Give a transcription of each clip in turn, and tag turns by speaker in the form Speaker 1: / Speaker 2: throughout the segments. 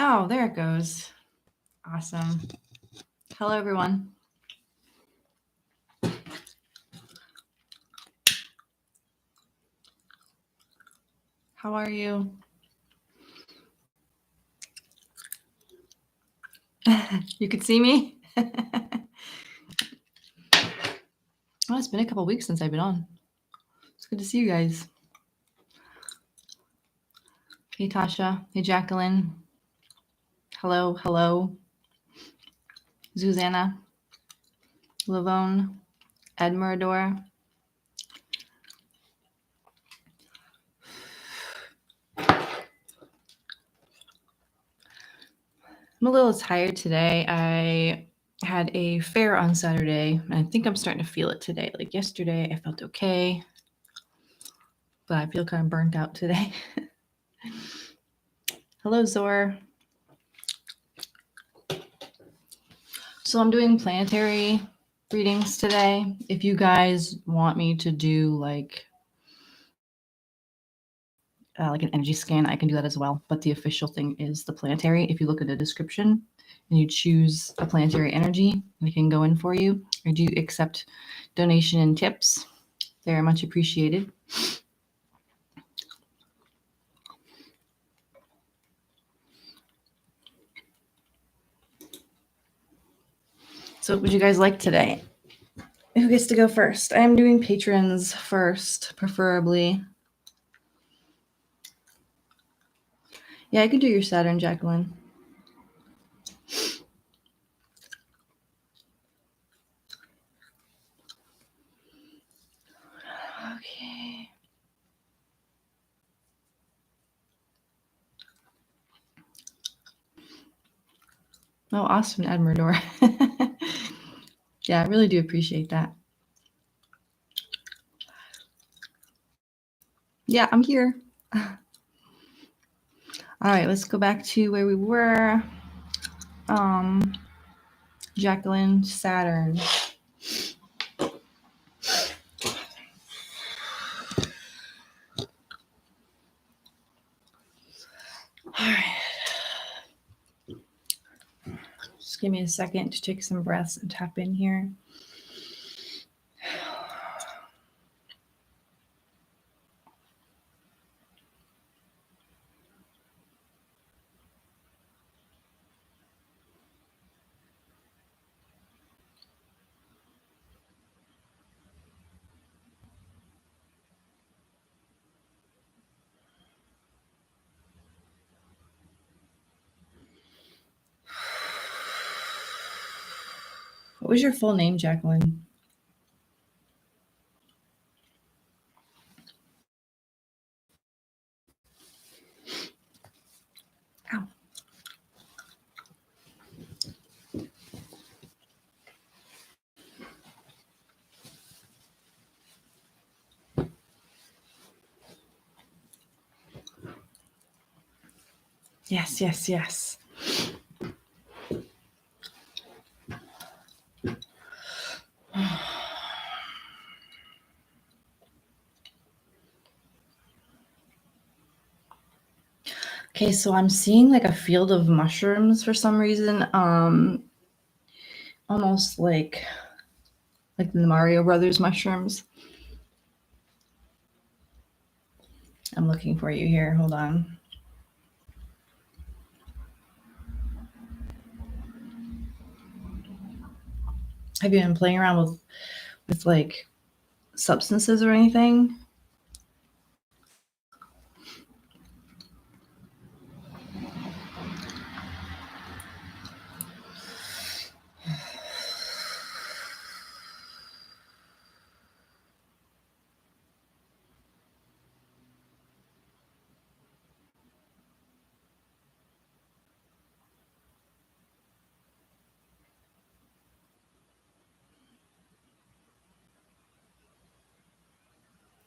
Speaker 1: Oh, there it goes. Awesome. Hello, everyone. How are you? You could see me? Oh, it's been a couple weeks since I've been on. It's good to see you guys. Hey, Tasha. Hey, Jacqueline. Hello, hello. Susanna. Lavone. Admirador. I'm a little tired today. I had a fair on Saturday, and I think I'm starting to feel it today. Like yesterday, I felt okay, but I feel kind of burnt out today. Hello, Zor. So I'm doing planetary readings today. If you guys want me to do like an energy scan, I can do that as well. But the official thing is the planetary. If you look at the description and you choose a planetary energy, we can go in for you. I do accept donation and tips. Very much appreciated. So what would you guys like today? Who gets to go first? I am doing patrons first, preferably. Yeah, I could do your Saturn, Jacqueline. Okay. Oh, awesome, Admirador. Yeah, I really do appreciate that. Yeah, I'm here. All right, let's go back to where we were. Jacqueline, Saturn. All right. Just give me a second to take some breaths and tap in here. What was your full name, Jacqueline? Ow. Yes, yes, yes. Okay, so I'm seeing like a field of mushrooms for some reason. Almost like the Mario Brothers mushrooms. I'm looking for you here. Hold on. Have you been playing around with like substances or anything?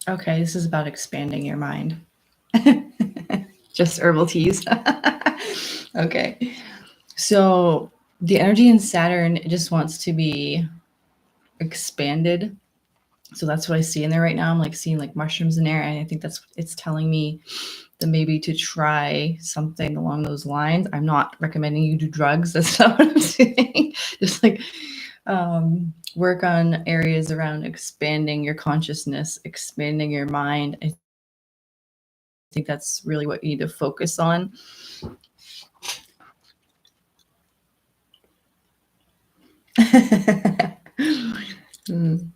Speaker 1: Okay, this is about expanding your mind. Just herbal teas. Okay. So the energy in Saturn just wants to be expanded. So that's what I see in there right now. I'm like seeing like mushrooms in there. And I think it's telling me then maybe to try something along those lines. I'm not recommending you do drugs. That's not what I'm saying. Just like work on areas around expanding your consciousness, expanding your mind. I think that's really what you need to focus on. Mm.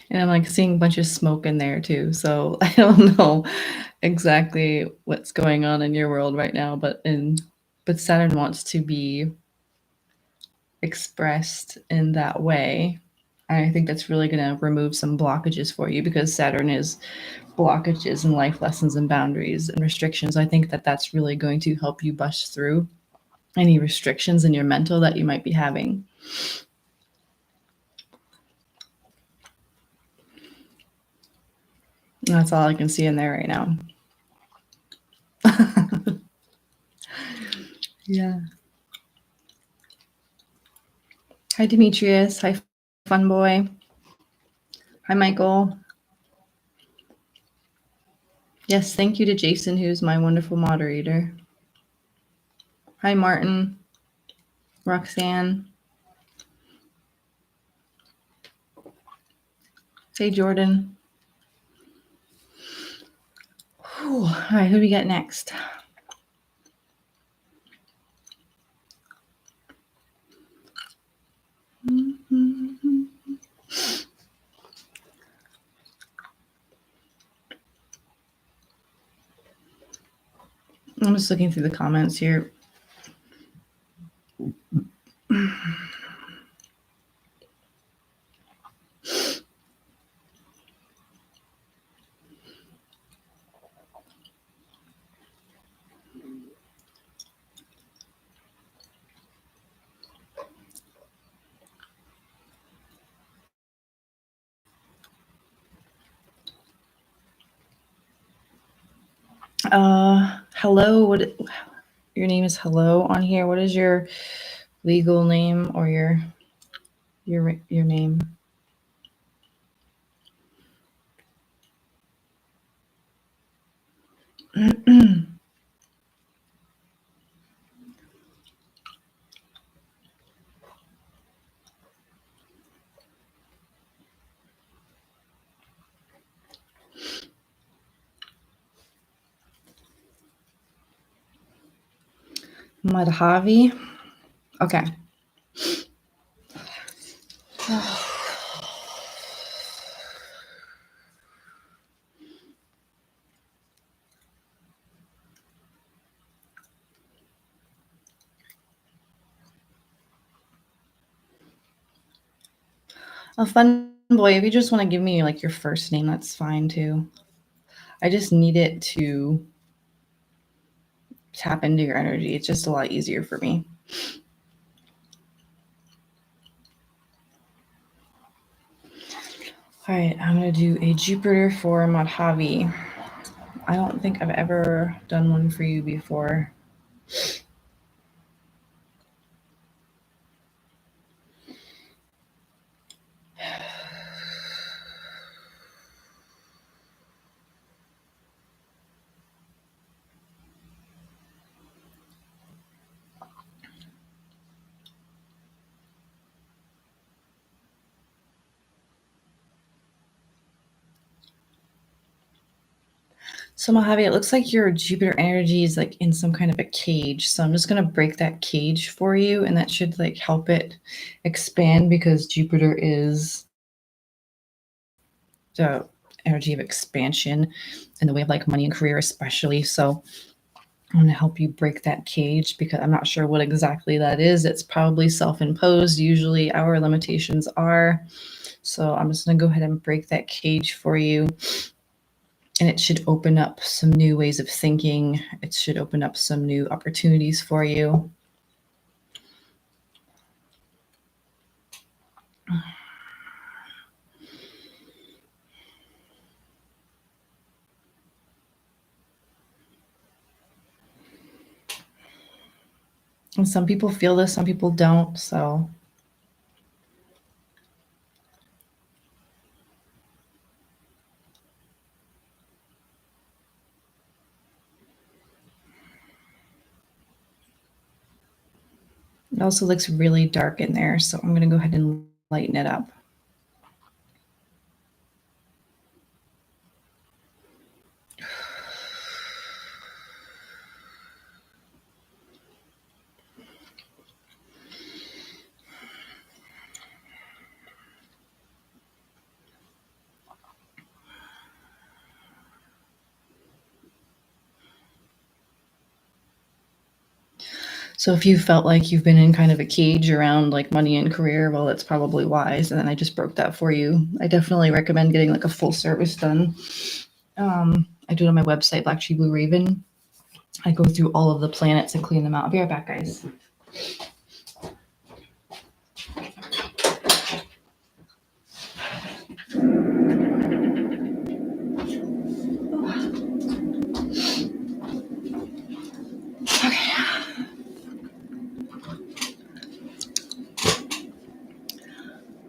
Speaker 1: And I'm like seeing a bunch of smoke in there too. So I don't know exactly what's going on in your world right now, but Saturn wants to be expressed in that way. And I think that's really going to remove some blockages for you, because Saturn is blockages and life lessons and boundaries and restrictions. I think that that's really going to help you bust through any restrictions in your mental that you might be having. And that's all I can see in there right now. Yeah. Hi, Demetrius. Hi, Fun Boy. Hi, Michael. Yes, thank you to Jason, who's my wonderful moderator. Hi, Martin. Roxanne. Hey, Jordan. Whew. All right, who do we got next? I'm just looking through the comments here. Hello. What? Your name is Hello on here. What is your legal name or your name? Madhavi. Okay. A Fun Boy, if you just want to give me like your first name, that's fine too. I just need it to tap into your energy. It's just a lot easier for me. All right, I'm going to do a Jupiter for Madhavi. I don't think I've ever done one for you before. So Mojave, it looks like your Jupiter energy is like in some kind of a cage. So I'm just going to break that cage for you, and that should like help it expand, because Jupiter is the energy of expansion in the way of like money and career especially. So I'm going to help you break that cage, because I'm not sure what exactly that is. It's probably self-imposed. Usually our limitations are. So I'm just going to go ahead and break that cage for you. And it should open up some new ways of thinking. It should open up some new opportunities for you. And some people feel this, some people don't. So It also looks really dark in there, so I'm going to go ahead and lighten it up. So if you felt like you've been in kind of a cage around like money and career, well, that's probably wise. And then I just broke that for you. I definitely recommend getting like a full service done. I do it on my website, Blacktreeblueraven. I go through all of the planets and clean them out. I'll be right back, guys.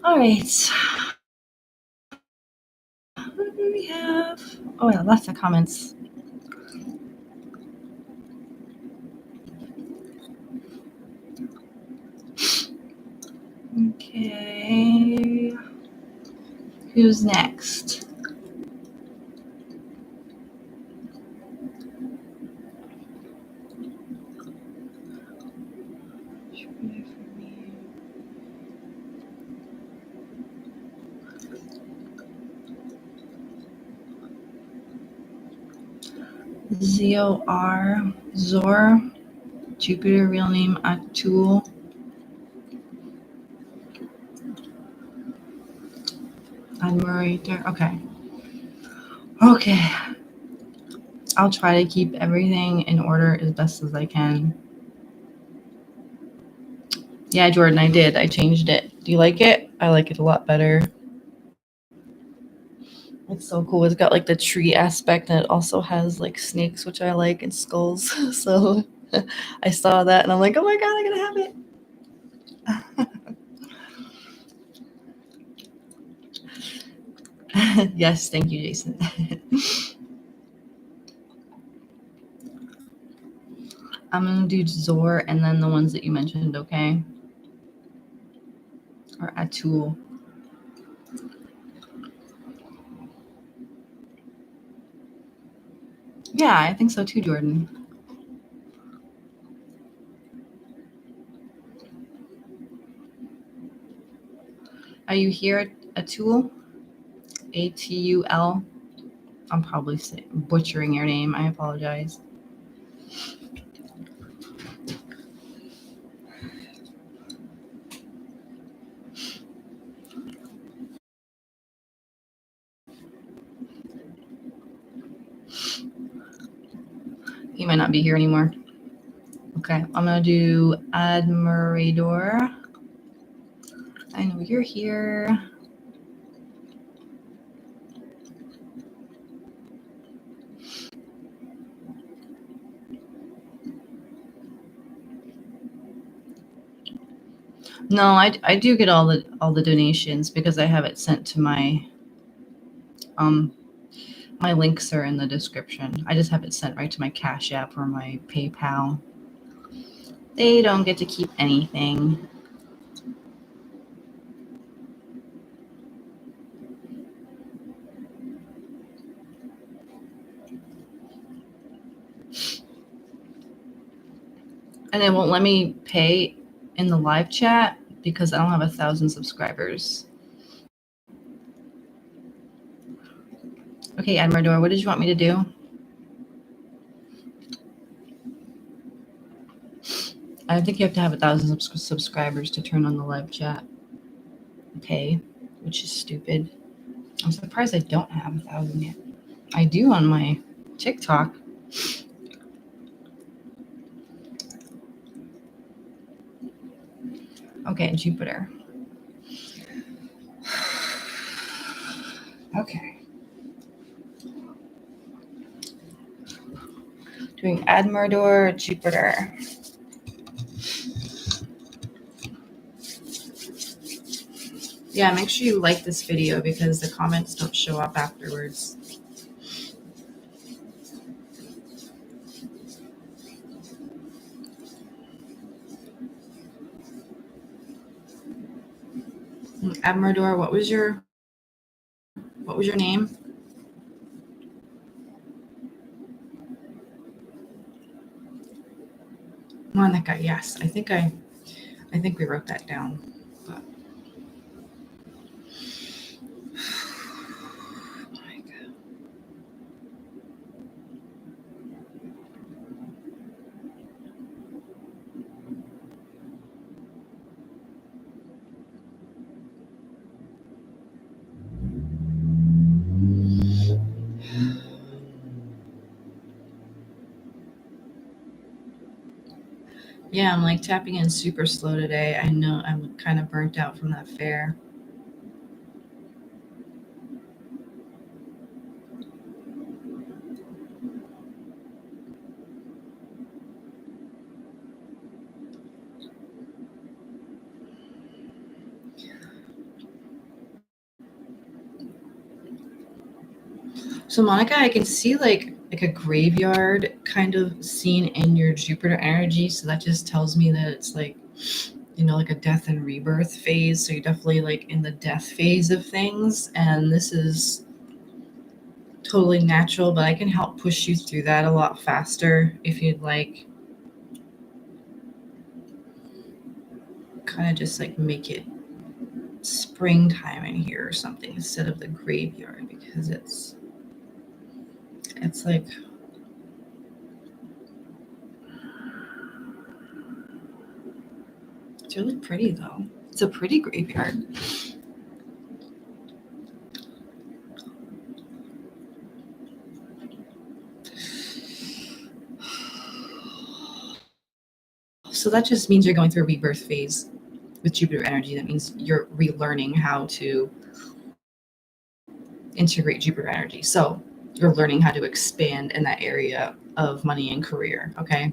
Speaker 1: All right. What do we have? Oh, yeah, lots of comments. Okay. Who's next? Zor, Jupiter, real name Atul. Admirator. Okay. Okay. I'll try to keep everything in order as best as I can. Yeah, Jordan, I did. I changed it. Do you like it? I like it a lot better. It's so cool. It's got like the tree aspect, and it also has like snakes, which I like, and skulls. So I saw that and I'm like, oh my God, I'm going to have it. Yes, thank you, Jason. I'm going to do Zor and then the ones that you mentioned, okay? Or Atul. Yeah, I think so too, Jordan. Are you here, Atul? Atul. I'm probably butchering your name. I apologize. He might not be here anymore. Okay, I'm going to do Admirador. I know you're here. No, I do get all the donations because I have it sent to my my links are in the description. I just have it sent right to my Cash App or my PayPal. They don't get to keep anything. And they won't let me pay in the live chat because I don't have 1,000 subscribers. Okay, Admirador, what did you want me to do? I think you have to have 1,000 subscribers to turn on the live chat. Okay, which is stupid. I'm surprised I don't have 1,000 yet. I do on my TikTok. Okay, Jupiter. Okay. Doing Admirador, Jupiter. Yeah, make sure you like this video because the comments don't show up afterwards. Admirador, what was your name? Monica, yes. I think we wrote that down. But yeah, I'm like tapping in super slow today. I know I'm kind of burnt out from that fair. So Monica, I can see like a graveyard kind of scene in your Jupiter energy. So that just tells me that it's like, like a death and rebirth phase. So you're definitely like in the death phase of things. And this is totally natural, but I can help push you through that a lot faster if you'd like. Kind of just like make it springtime in here or something instead of the graveyard, because it's like it's really pretty though. It's a pretty graveyard. So that just means you're going through a rebirth phase with Jupiter energy. That means you're relearning how to integrate Jupiter energy. So you're learning how to expand in that area of money and career. Okay.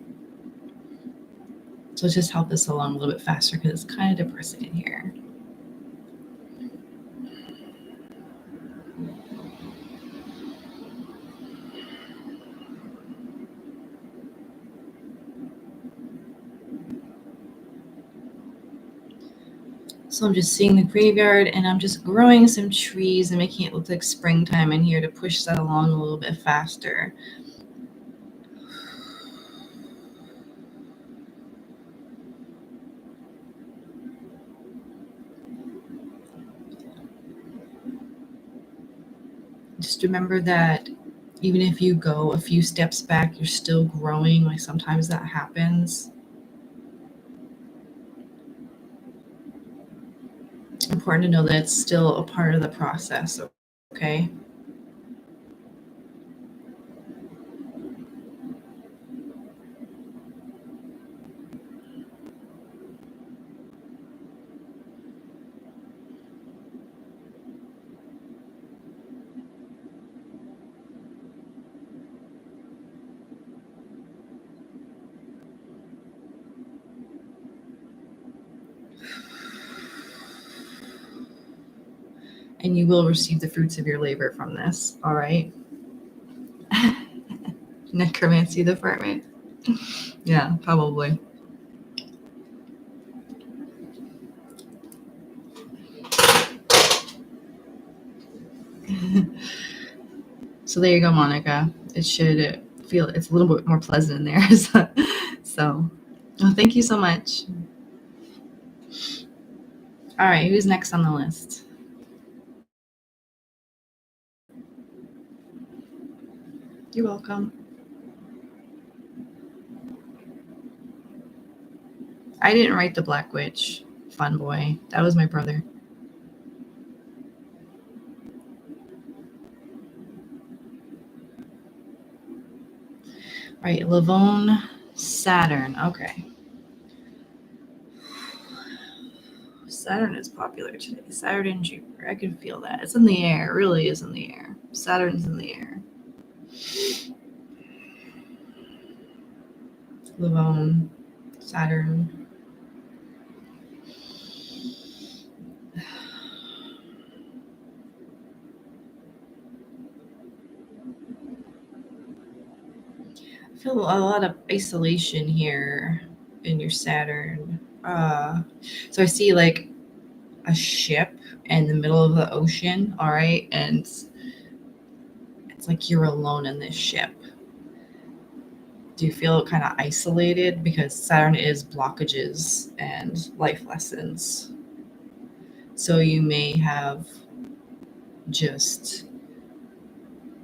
Speaker 1: So just help this along a little bit faster because it's kind of depressing in here. So I'm just seeing the graveyard and I'm just growing some trees and making it look like springtime in here to push that along a little bit faster. Just remember that even if you go a few steps back, you're still growing. Like sometimes that happens. Important to know that it's still a part of the process, okay? And you will receive the fruits of your labor from this, all right? Necromancy department. Yeah, probably. So there you go, Monica. It should feel it's a little bit more pleasant in there. So well, thank you so much. All right, who's next on the list? You're welcome. I didn't write the Black Witch, Fun Boy. That was my brother. All right, Lavone, Saturn. Okay. Saturn is popular today. Saturn and Jupiter. I can feel that. It's in the air. It really is in the air. Saturn's in the air. Lavone, Saturn. I feel a lot of isolation here in your Saturn. So I see like a ship in the middle of the ocean, all right? And it's like you're alone in this ship. Do you feel kind of isolated? Because Saturn is blockages and life lessons. So you may have just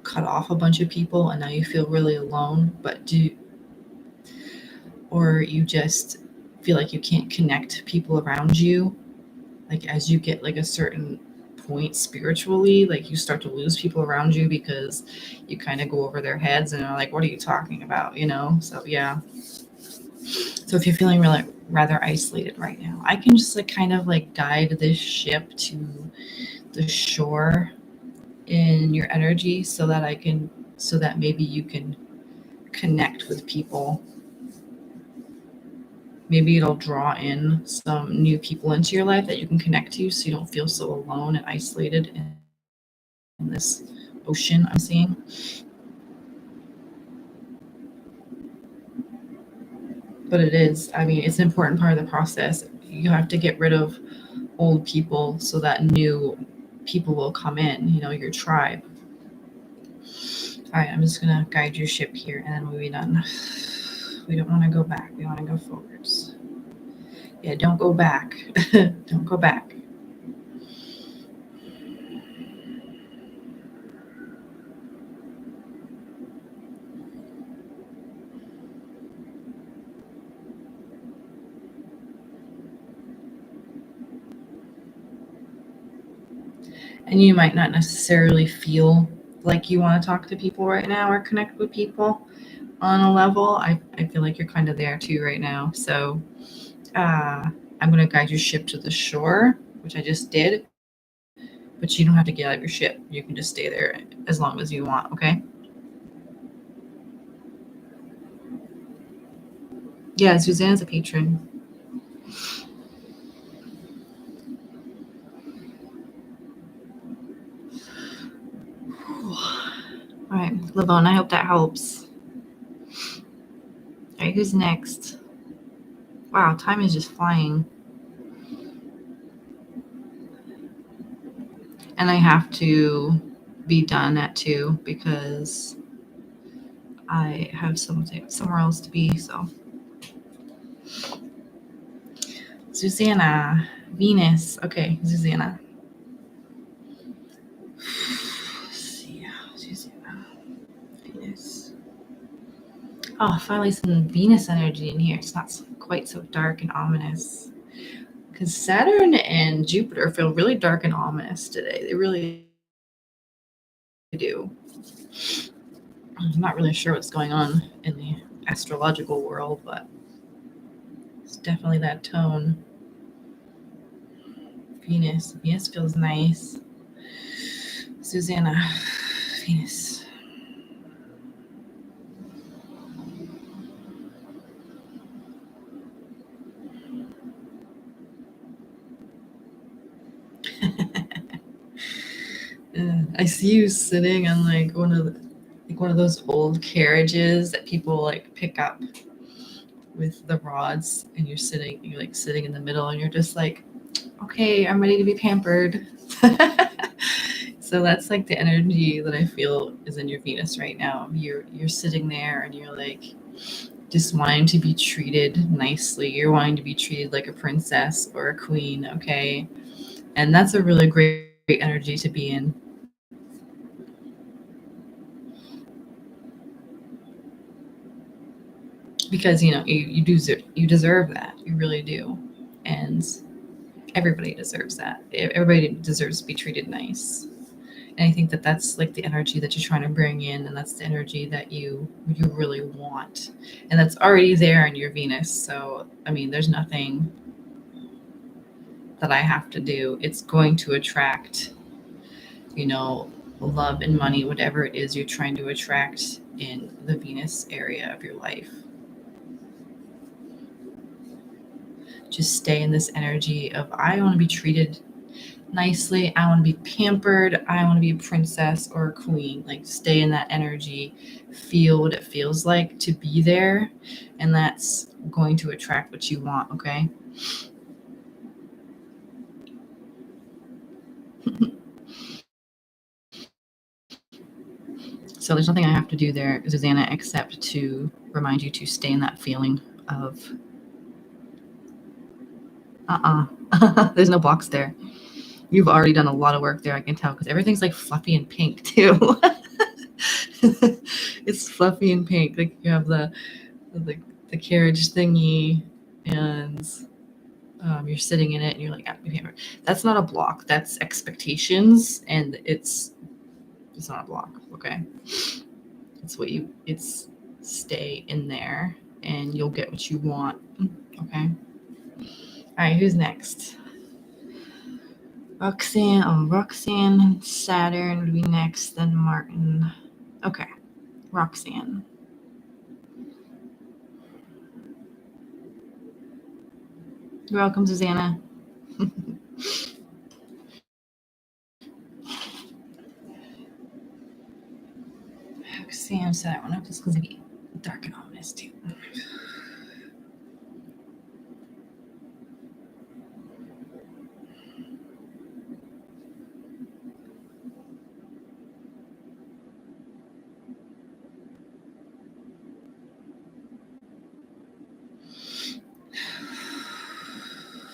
Speaker 1: cut off a bunch of people and now you feel really alone, or you just feel like you can't connect people around you. Like as you get like a certain point spiritually, like you start to lose people around you because you kind of go over their heads and are like, what are you talking about? So yeah. So if you're feeling really rather isolated right now, I can just like kind of like guide this ship to the shore in your energy so that maybe you can connect with people. Maybe it'll draw in some new people into your life that you can connect to so you don't feel so alone and isolated in this ocean I'm seeing. But it's an important part of the process. You have to get rid of old people so that new people will come in, your tribe. All right, I'm just going to guide your ship here and then we'll be done. We don't want to go back. We want to go forwards. Yeah, don't go back. Don't go back. And you might not necessarily feel like you want to talk to people right now or connect with people on a level. I feel like you're kind of there too right now. So I'm going to guide your ship to the shore, which I just did. But you don't have to get out of your ship. You can just stay there as long as you want, okay? Yeah, Suzanne's a patron. All right, Lavone, I hope that helps. All right, who's next? Wow, time is just flying. And I have to be done at 2 because I have somewhere else to be. So, Susanna, Venus. Okay, Susanna. Let's see, Susanna, Venus. Oh, finally some Venus energy in here. It's not quite so dark and ominous. Because Saturn and Jupiter feel really dark and ominous today. They really do. I'm not really sure what's going on in the astrological world, but it's definitely that tone. Venus feels nice. Susanna, Venus. I see you sitting on like one of those old carriages that people like pick up with the rods, and you're like sitting in the middle, and you're just like, okay, I'm ready to be pampered. So that's like the energy that I feel is in your Venus right now. You're sitting there and you're like just wanting to be treated nicely. You're wanting to be treated like a princess or a queen, okay? And that's a really great energy to be in. Because you deserve that. You really do. And everybody deserves that. Everybody deserves to be treated nice. And I think that that's like the energy that you're trying to bring in, and that's the energy that you really want, and that's already there in your Venus. So there's nothing that I have to do. It's going to attract, love and money, whatever it is you're trying to attract in the Venus area of your life. Just stay in this energy of, I want to be treated nicely. I want to be pampered. I want to be a princess or a queen. Like, stay in that energy, feel what it feels like to be there, and that's going to attract what you want, okay? So there's nothing I have to do there, Susanna, except to remind you to stay in that feeling of there's no box there. You've already done a lot of work there, I can tell, because everything's like fluffy and pink too. It's fluffy and pink. Like you have the carriage thingy, and you're sitting in it, and you're like, that's not a block. That's expectations, and it's not a block. Okay, it's stay in there, and you'll get what you want. Okay. All right, who's next? Roxanne, Saturn would be next, then Martin. Okay, Roxanne. You're welcome, Susanna. Roxanne said I want to just because it'd be dark and ominous too.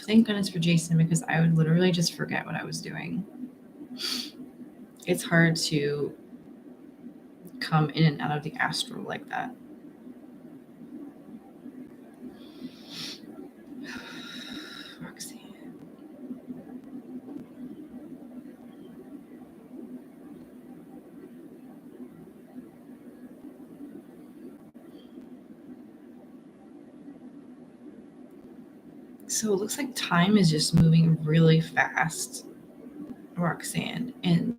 Speaker 1: Thank goodness for Jason, because I would literally just forget what I was doing. It's hard to come in and out of the astral like that. Roxanne. So it looks like time is just moving really fast, Roxanne, and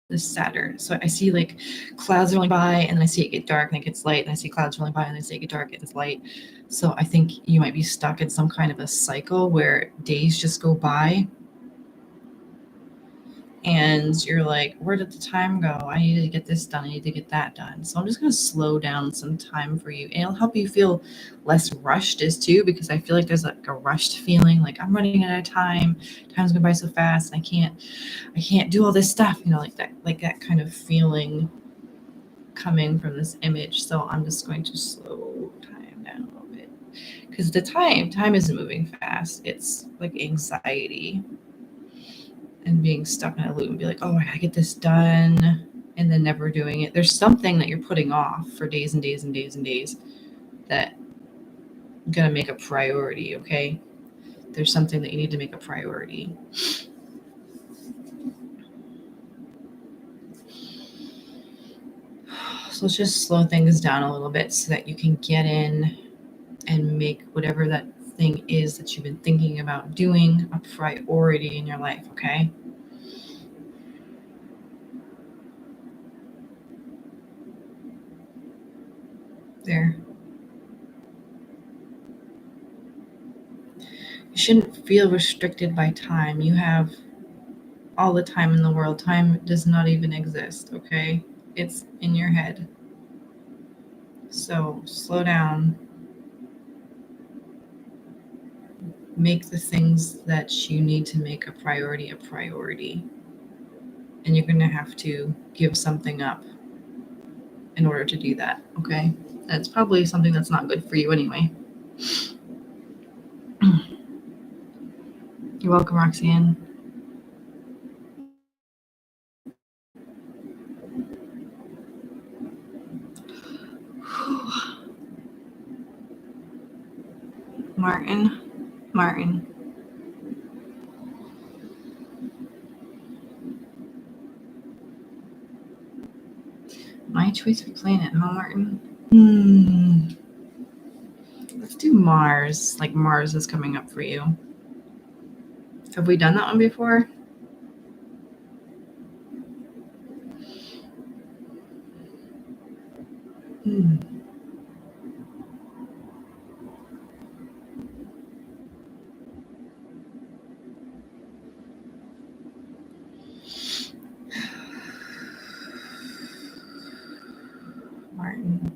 Speaker 1: the Saturn. So I see like clouds rolling by, and then I see it get dark and it gets light, and I see clouds rolling by and I see it get dark and it's light. So I think you might be stuck in some kind of a cycle where days just go by and you're like, where did the time go? I need to get this done. I need to get that done. So I'm just going to slow down some time for you. And it'll help you feel less rushed as too, because I feel like there's like a rushed feeling, like I'm running out of time. Time's going by so fast. And I can't do all this stuff, like that kind of feeling coming from this image. So I'm just going to slow time down a little bit, because the time isn't moving fast. It's like anxiety and being stuck in a loop and be like, oh, I gotta get this done, and then never doing it. There's something that you're putting off for days and days and days and days that you're gonna make a priority. Okay, there's something that you need to make a priority. So let's just slow things down a little bit so that you can get in and make whatever that thing is that you've been thinking about doing a priority in your life. Okay. There. You shouldn't feel restricted by time. You have all the time in the world. Time does not even exist, okay? It's in your head. So slow down. Make the things that you need to make a priority. And you're going to have to give something up in order to do that, okay? That's probably something that's not good for you anyway. You're welcome, Roxanne. Martin. My choice for planet, huh, Martin? Let's do Mars. Like Mars is coming up for you. Have we done that one before? Martin.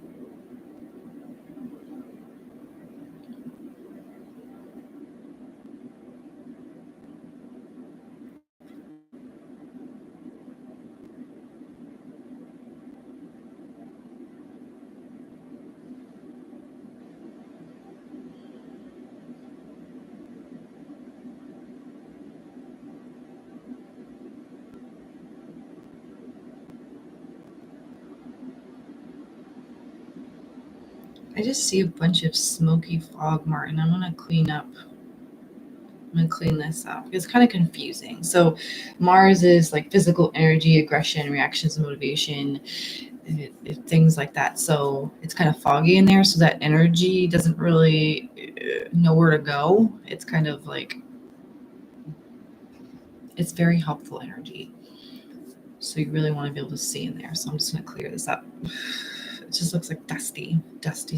Speaker 1: I just see a bunch of smoky fog, Martin. I'm going to clean this up. It's kind of confusing. So Mars is like physical energy, aggression, reactions, and motivation, things like that. So it's kind of foggy in there. So that energy doesn't really know where to go. It's kind of like, it's very helpful energy. So you really want to be able to see in there. So I'm just going to clear this up. It just looks like dusty dust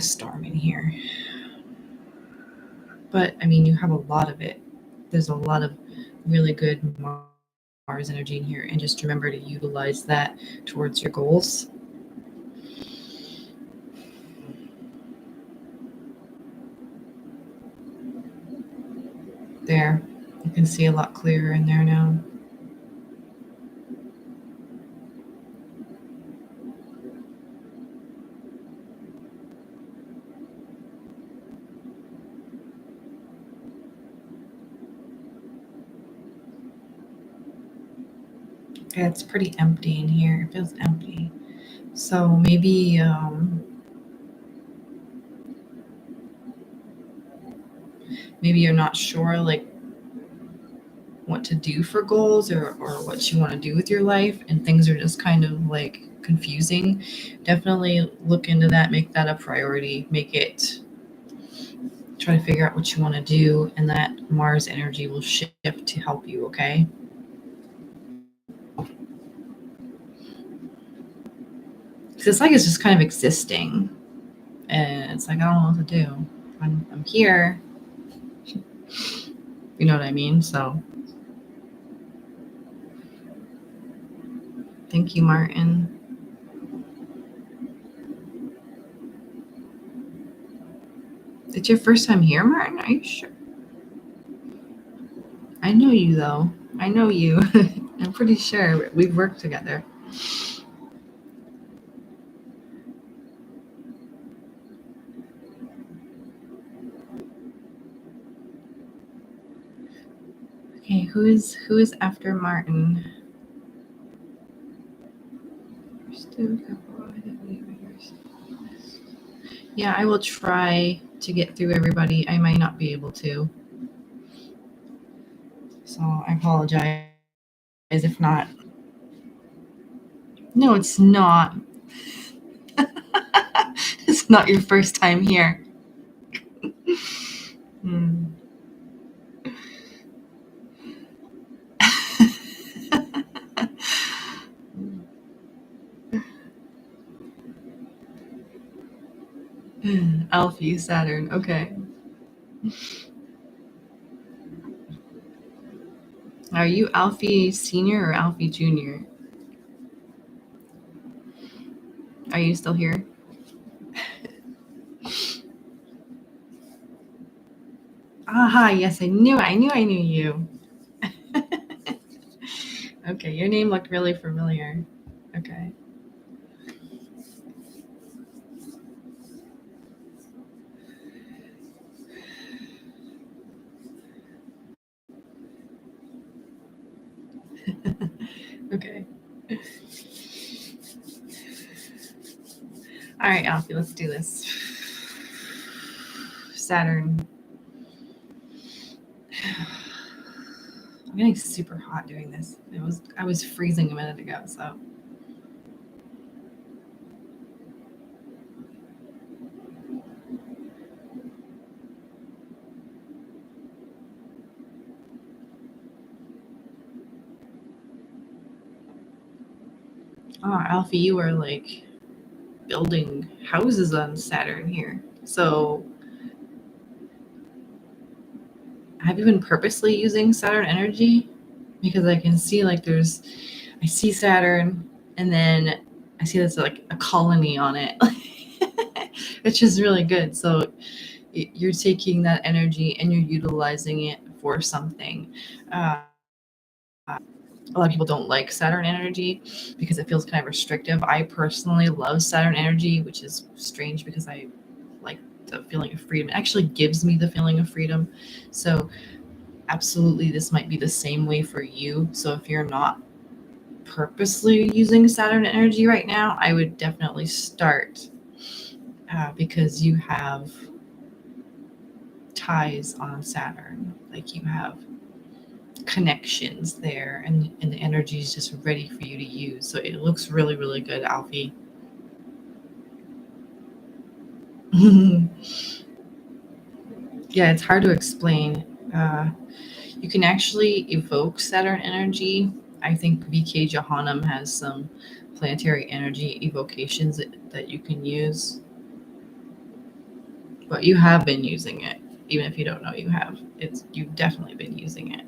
Speaker 1: storm in here. But I mean, you have a lot of it. There's a lot of really good Mars energy in here, and just remember to utilize that towards your goals. There, you can see a lot clearer in there now. Yeah, it's pretty empty in here. It feels empty. So maybe maybe you're not sure like what to do for goals or what you want to do with your life, and things are just kind of like confusing. Definitely look into that, make that a priority, try to figure out what you want to do, and that Mars energy will shift to help you, okay? Because it's like it's just kind of existing, and it's like I don't know what to do. I'm here. You know what I mean? So thank you, Martin. It's your first time here, Martin? Are you sure? I know you, though. I know you. I'm pretty sure we've worked together. Okay, who is after Martin? Yeah, I will try to get through everybody. I might not be able to. So I apologize if not. No, it's not. It's not your first time here. Alfie, Saturn. Okay. Are you Alfie Senior or Alfie Junior? Are you still here? Aha, yes, I knew you. Okay, your name looked really familiar. Okay. Okay. All right, Alfie, let's do this. Saturn. I'm getting super hot doing this. I was freezing a minute ago, so. Oh, Alfie, you are like building houses on Saturn here. So have you been purposely using Saturn energy? Because I can see like I see Saturn, and then I see there's like a colony on it, which is really good. So you're taking that energy and you're utilizing it for something. A lot of people don't like Saturn energy because it feels kind of restrictive. I personally love Saturn energy, which is strange because I like the feeling of freedom. It actually gives me the feeling of freedom. So absolutely, this might be the same way for you. So if you're not purposely using Saturn energy right now, I would definitely start because you have ties on Saturn. Like you have connections there, and the energy is just ready for you to use. So it looks really, really good, Alfie. Yeah, it's hard to explain. You can actually evoke Saturn energy. I think VK Johannem has some planetary energy evocations that you can use. But you have been using it, even if you don't know you have. You've definitely been using it.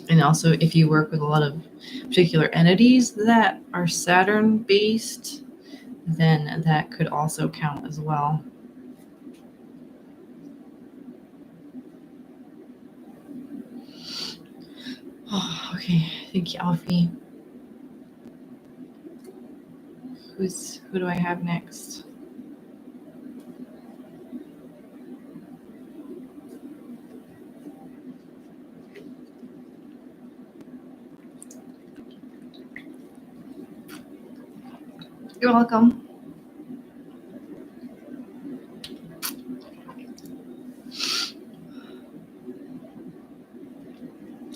Speaker 1: And also, if you work with a lot of particular entities that are Saturn based, then that could also count as well. Oh, okay. Thank you, Alfie. Who do I have next? You're welcome.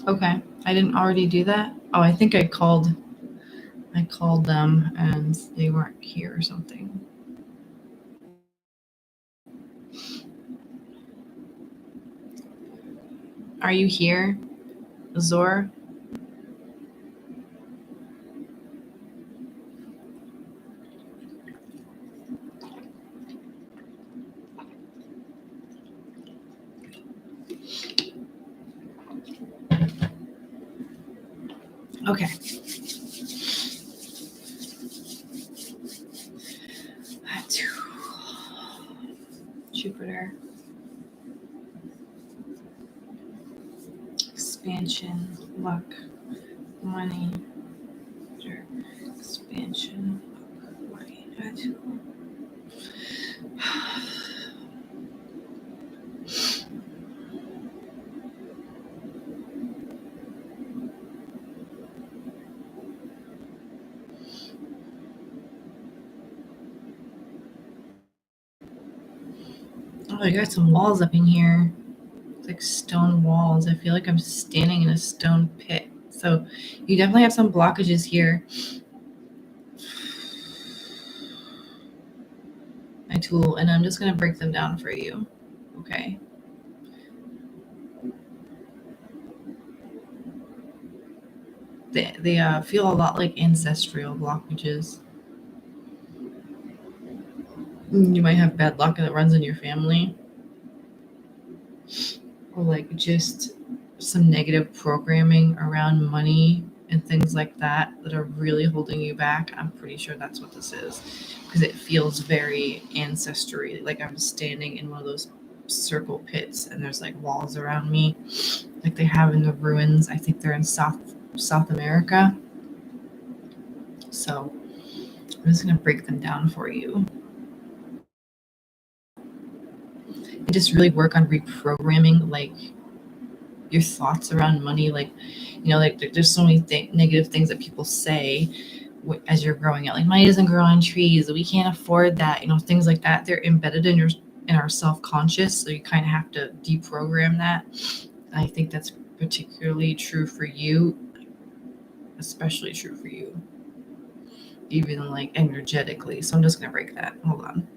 Speaker 1: Okay. I didn't already do that. Oh, I think I called them and they weren't here or something. Are you here, Zor? Okay. Jupiter. Expansion, luck, money. Expansion, money. Oh, I got some walls up in here. It's like stone walls. I feel like I'm standing in a stone pit. So you definitely have some blockages here. My tool, and I'm just going to break them down for you. Okay. They feel a lot like ancestral blockages. You might have bad luck that runs in your family, or like just some negative programming around money and things like that are really holding you back. I'm pretty sure that's what this is, because it feels very ancestry. Like I'm standing in one of those circle pits and there's like walls around me, like they have in the ruins. I think they're in South America. So I'm just gonna break them down for you. And just really work on reprogramming like your thoughts around money. Like, like there's so many negative things that people say as you're growing up, like money doesn't grow on trees, we can't afford that, things like that. They're embedded in our self-conscious, so you kind of have to deprogram that. And I think that's particularly true for you, especially true for you, even like energetically. So I'm just gonna break that. Hold on.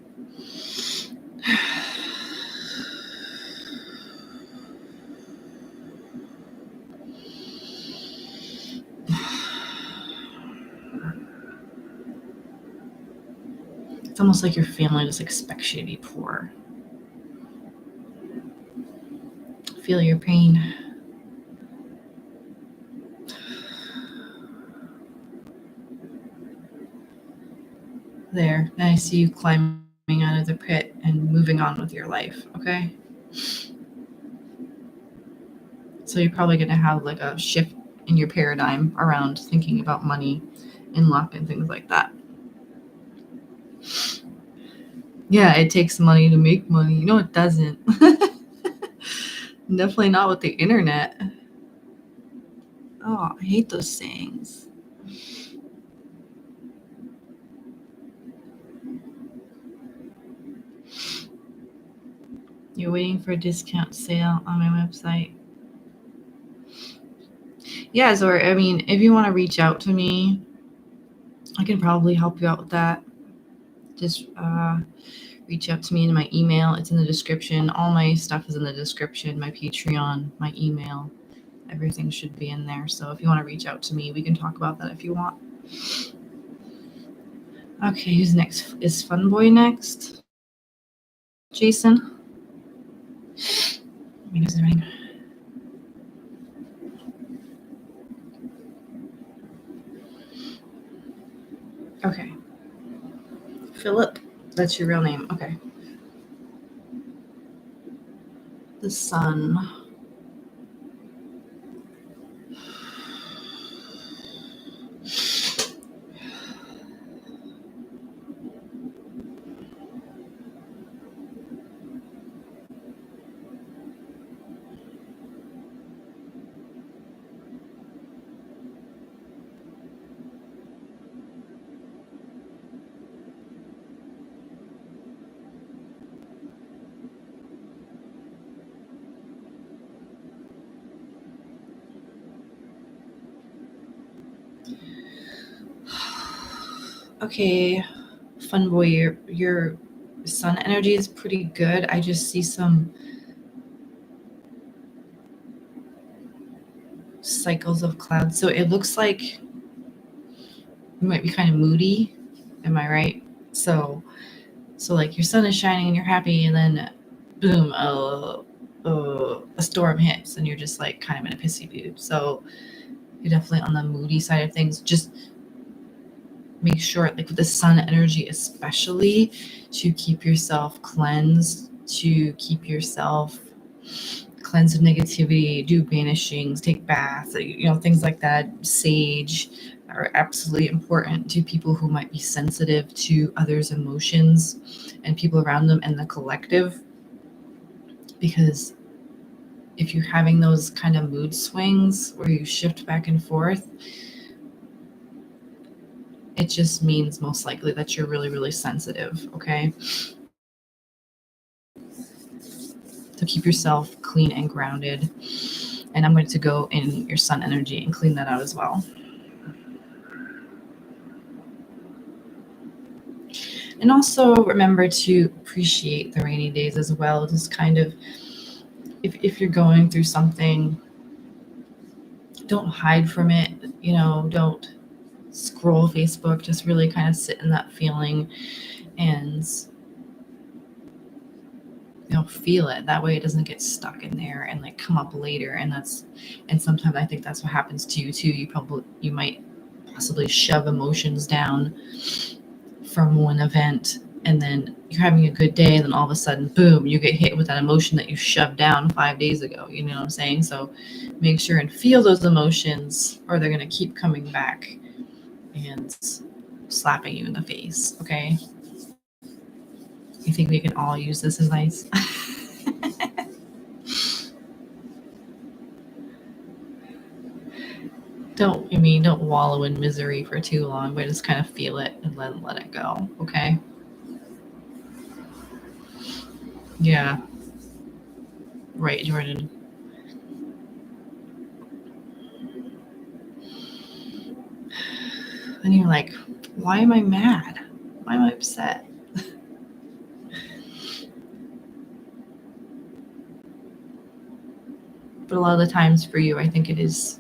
Speaker 1: It's almost like your family just expects you to be poor. Feel your pain. There. Now I see you climbing out of the pit and moving on with your life, okay? So you're probably going to have like a shift in your paradigm around thinking about money and luck and things like that. Yeah, it takes money to make money. No, it doesn't. Definitely not with the internet. Oh, I hate those sayings. You're waiting for a discount sale on my website. Yeah, so I mean, if you want to reach out to me, I can probably help you out with that. Just reach out to me in my email. It's in the description. All my stuff is in the description. My Patreon, my email, everything should be in there. So if you want to reach out to me, we can talk about that if you want. Okay, who's next? Is Funboy next? Jason? I mean, is there any... Okay. Philip. That's your real name. Okay. The sun. Okay, Funboy, your sun energy is pretty good. I just see some cycles of clouds. So it looks like you might be kind of moody. Am I right? So like your sun is shining and you're happy, and then boom, a storm hits and you're just like kind of in a pissy mood. So you're definitely on the moody side of things. Just make sure, like with the sun energy especially, to keep yourself cleansed, to keep yourself cleansed of negativity, do banishings, take baths, things like that. Sage are absolutely important to people who might be sensitive to others' emotions and people around them and the collective, because if you're having those kind of mood swings where you shift back and forth, it just means most likely that you're really, really sensitive, okay? So keep yourself clean and grounded. And I'm going to go in your sun energy and clean that out as well. And also remember to appreciate the rainy days as well. Just kind of, if you're going through something, don't hide from it, don't scroll Facebook, just really kind of sit in that feeling and feel it. That way it doesn't get stuck in there and like come up later. And sometimes I think that's what happens to you too. You might possibly shove emotions down from one event, and then you're having a good day, and then all of a sudden, boom, you get hit with that emotion that you shoved down 5 days ago. You know what I'm saying? So make sure and feel those emotions, or they're going to keep coming back and slapping you in the face. Okay? I think we can all use this advice. Don't wallow in misery for too long, but just kind of feel it and let it go. Okay? Yeah. Right, Jordan. And you're like, why am I mad? Why am I upset? But a lot of the times for you, I think it is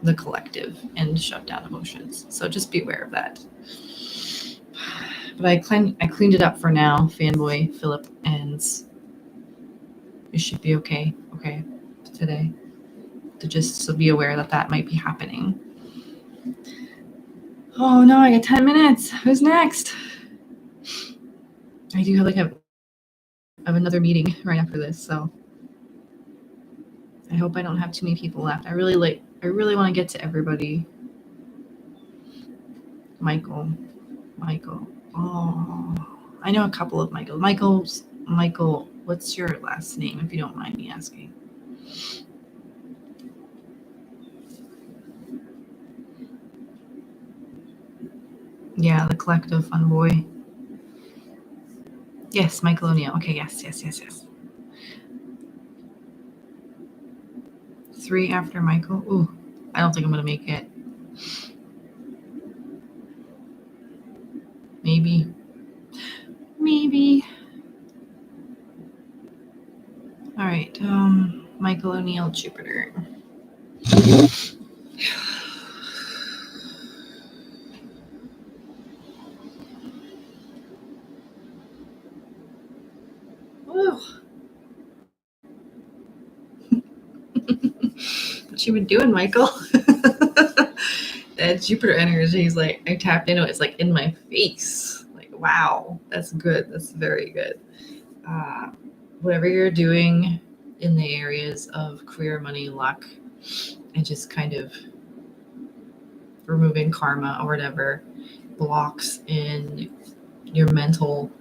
Speaker 1: the collective and shut down emotions. So just be aware of that. But I cleaned it up for now, Fanboy, Philip, and you should be okay today. So be aware that might be happening. Oh no, I got 10 minutes. Who's next? I do have another meeting right after this, so I hope I don't have too many people left. I really want to get to everybody. Michael. Oh, I know a couple of Michaels. Michael, what's your last name, if you don't mind me asking? Yeah, the collective fun boy. Yes, Michael O'Neill. Okay, yes. 3 after Michael. Ooh, I don't think I'm gonna make it. Maybe. All right. Michael O'Neill, Jupiter. Woo. What you been doing, Michael? That Jupiter energy is like, I tapped into it. It's like in my face. Like, wow, that's good. That's very good. Whatever you're doing in the areas of career, money, luck, and just kind of removing karma or whatever blocks in your mental,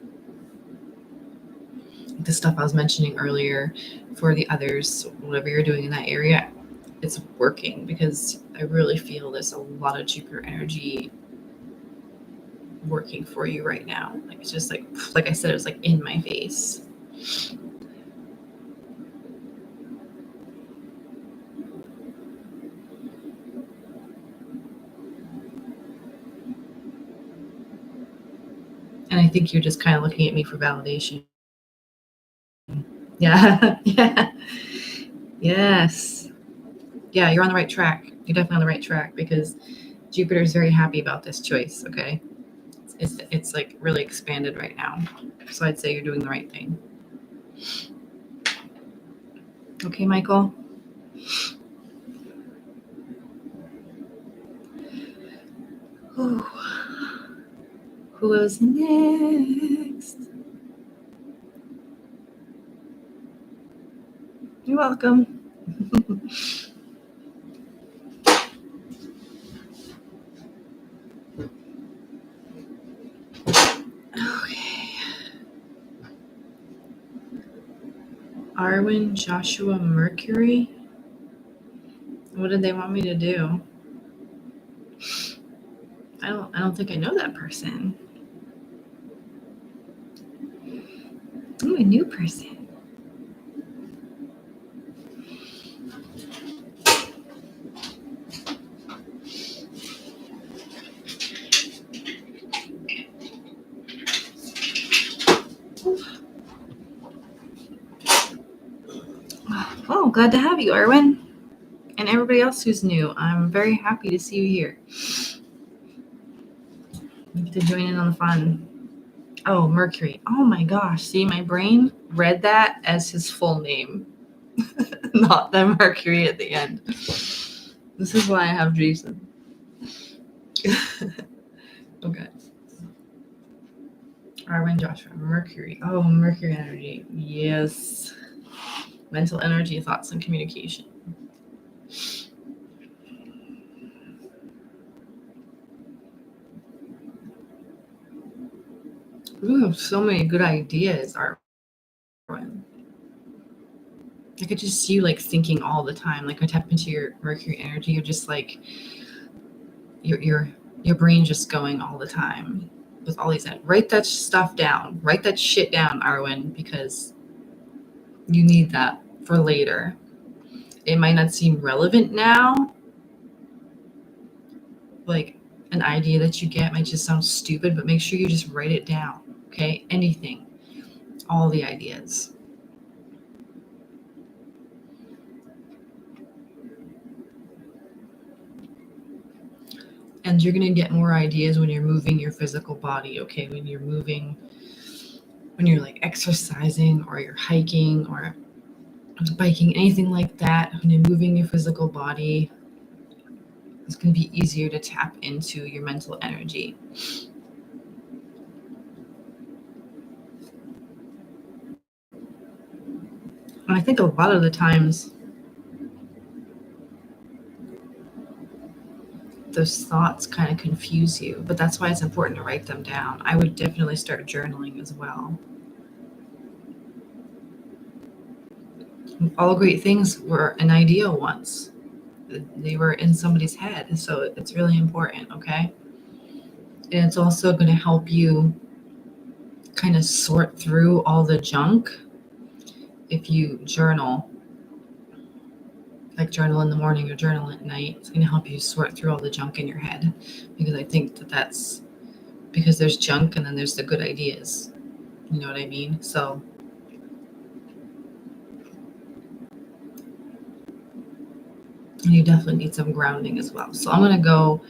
Speaker 1: the stuff I was mentioning earlier for the others, whatever you're doing in that area, it's working, because I really feel there's a lot of Jupiter energy working for you right now. Like, it's just like I said, it was like in my face. And I think you're just kind of looking at me for validation. Yeah. Yeah. Yes. Yeah, you're on the right track. You're definitely on the right track, because Jupiter is very happy about this choice. Okay. It's like really expanded right now. So I'd say you're doing the right thing. Okay, Michael. Ooh. Who is next? You're welcome. Okay. Arwen, Joshua, Mercury. What did they want me to do? I don't think I know that person. Ooh, a new person. Oh, glad to have you, Arwen. And everybody else who's new. I'm very happy to see you here. You get to join in on the fun. Oh, Mercury. Oh my gosh. See, my brain read that as his full name, not the Mercury at the end. This is why I have Jason. Okay. Arwen, Joshua, Mercury. Oh, Mercury energy. Yes. Mental energy, thoughts, and communication. Ooh, so many good ideas, Arwen. I could just see you like thinking all the time. Like, I tap into your Mercury energy, you're just like your brain just going all the time with all these. Write that stuff down. Write that shit down, Arwen, because you need that for later. It might not seem relevant now. Like, an idea that you get might just sound stupid, but make sure you just write it down. Okay? Anything. All the ideas. And you're going to get more ideas when you're moving your physical body, okay? When you're like exercising, or you're hiking, or biking, anything like that. When you're moving your physical body, it's going to be easier to tap into your mental energy. And I think a lot of the times those thoughts kind of confuse you, but that's why it's important to write them down. I would definitely start journaling as well. All great things were an idea once. They were in somebody's head, so it's really important, okay? And it's also going to help you kind of sort through all the junk if you journal, like journal in the morning or journal at night. It's going to help you sort through all the junk in your head, because I think that's because there's junk and then there's the good ideas. You know what I mean? So you definitely need some grounding as well. So I'm gonna go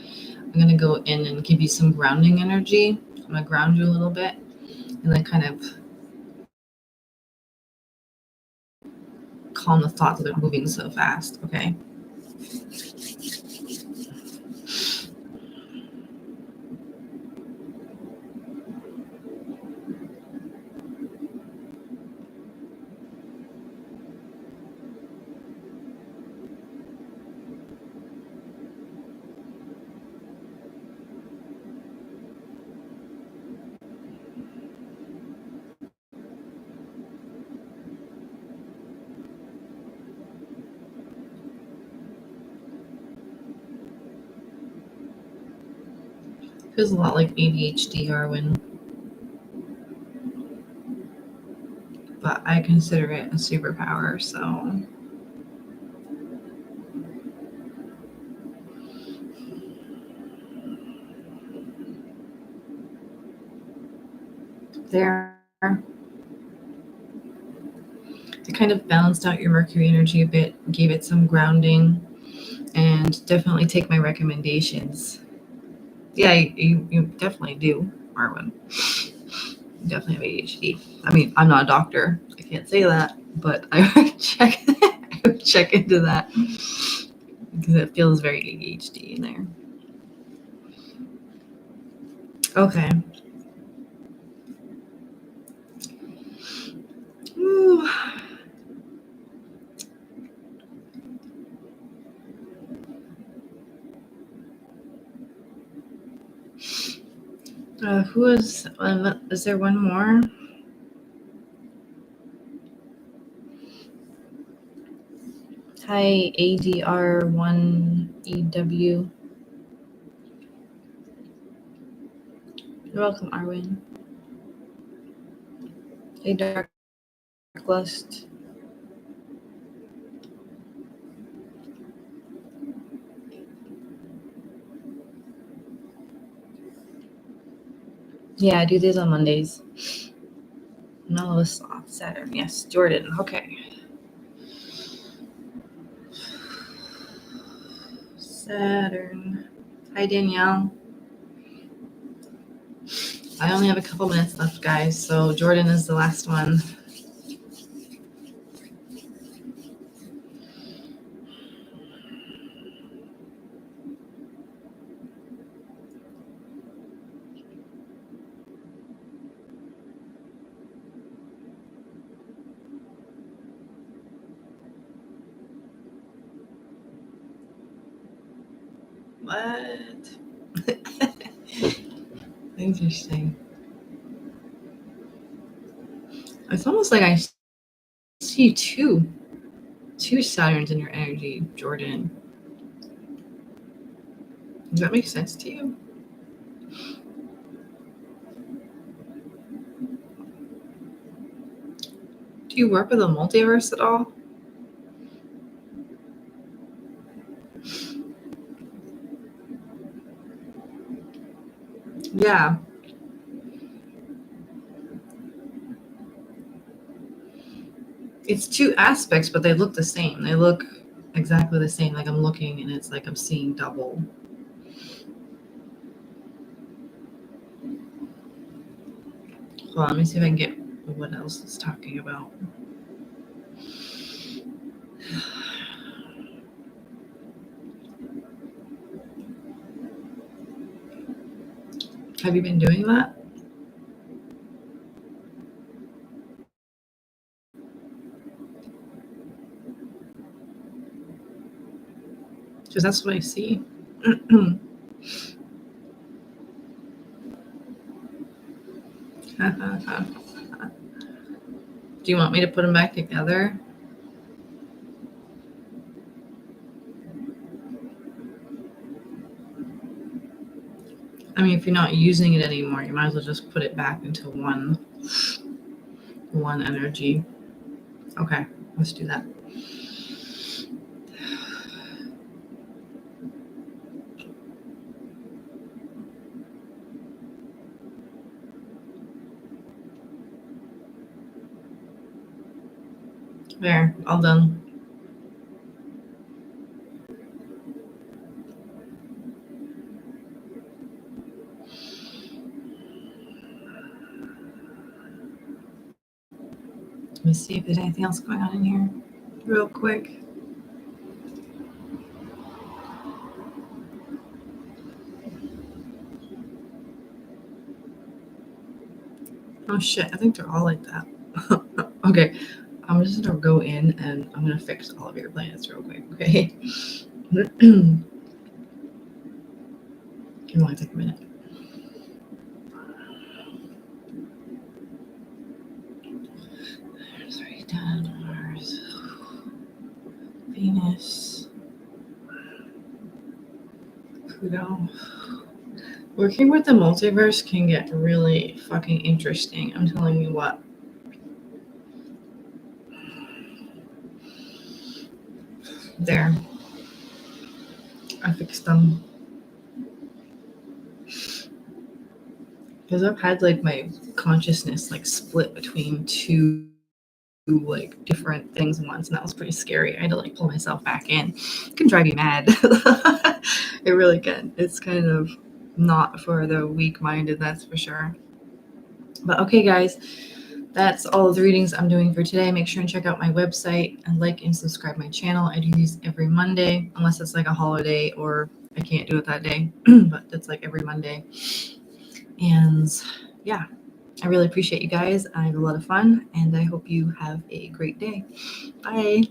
Speaker 1: in and give you some grounding energy. I'm gonna ground you a little bit and then kind of calm the thoughts that are moving so fast, okay? Feels a lot like ADHD, Arwen, but I consider it a superpower, so there. It kind of balanced out your Mercury energy a bit, gave it some grounding, and definitely take my recommendations. Yeah, you definitely do, Arwen. You definitely have ADHD. I mean, I'm not a doctor. I can't say that, but I would check. I would check into that because it feels very ADHD in there. Okay. Ooh. Who is there one more? Hi, ADR1EW. You're welcome, Arwen. Hey, Dark Lust. Yeah, I do these on Mondays. Melissa, Saturn. Yes, Jordan. Okay. Saturn. Hi, Danielle. I only have a couple minutes left, guys, so Jordan is the last one. What? Interesting. It's almost like I see two Saturns in your energy, Jordan. Does that make sense to you? Do you work with a multiverse at all? Yeah. It's two aspects, but they look the same. They look exactly the same. Like I'm looking and it's like I'm seeing double. Hold on, let me see if I can get what else it's talking about. Have you been doing that? Because that's what I see. Do you want me to put them back together? I mean, if you're not using it anymore, you might as well just put it back into one energy. Okay, let's do that. There, all done. Let me see if there's anything else going on in here real quick. Oh shit, I think they're all like that. Okay, I'm just gonna go in and I'm gonna fix all of your planets real quick, okay? It can only take a minute. Sorry, Mars, Venus, Pluto. Working with the multiverse can get really fucking interesting. I'm telling you what. There. I fixed them. Because I've had like my consciousness like split between two like different things once, and that was pretty scary. I had to like pull myself back in. It can drive you mad. It really can. It's kind of not for the weak-minded, that's for sure. But okay, guys, that's all of the readings I'm doing for today. Make sure and check out my website and like and subscribe my channel. I do these every Monday, unless it's like a holiday or I can't do it that day, but it's like every Monday. And yeah, I really appreciate you guys. I have a lot of fun, and I hope you have a great day. Bye.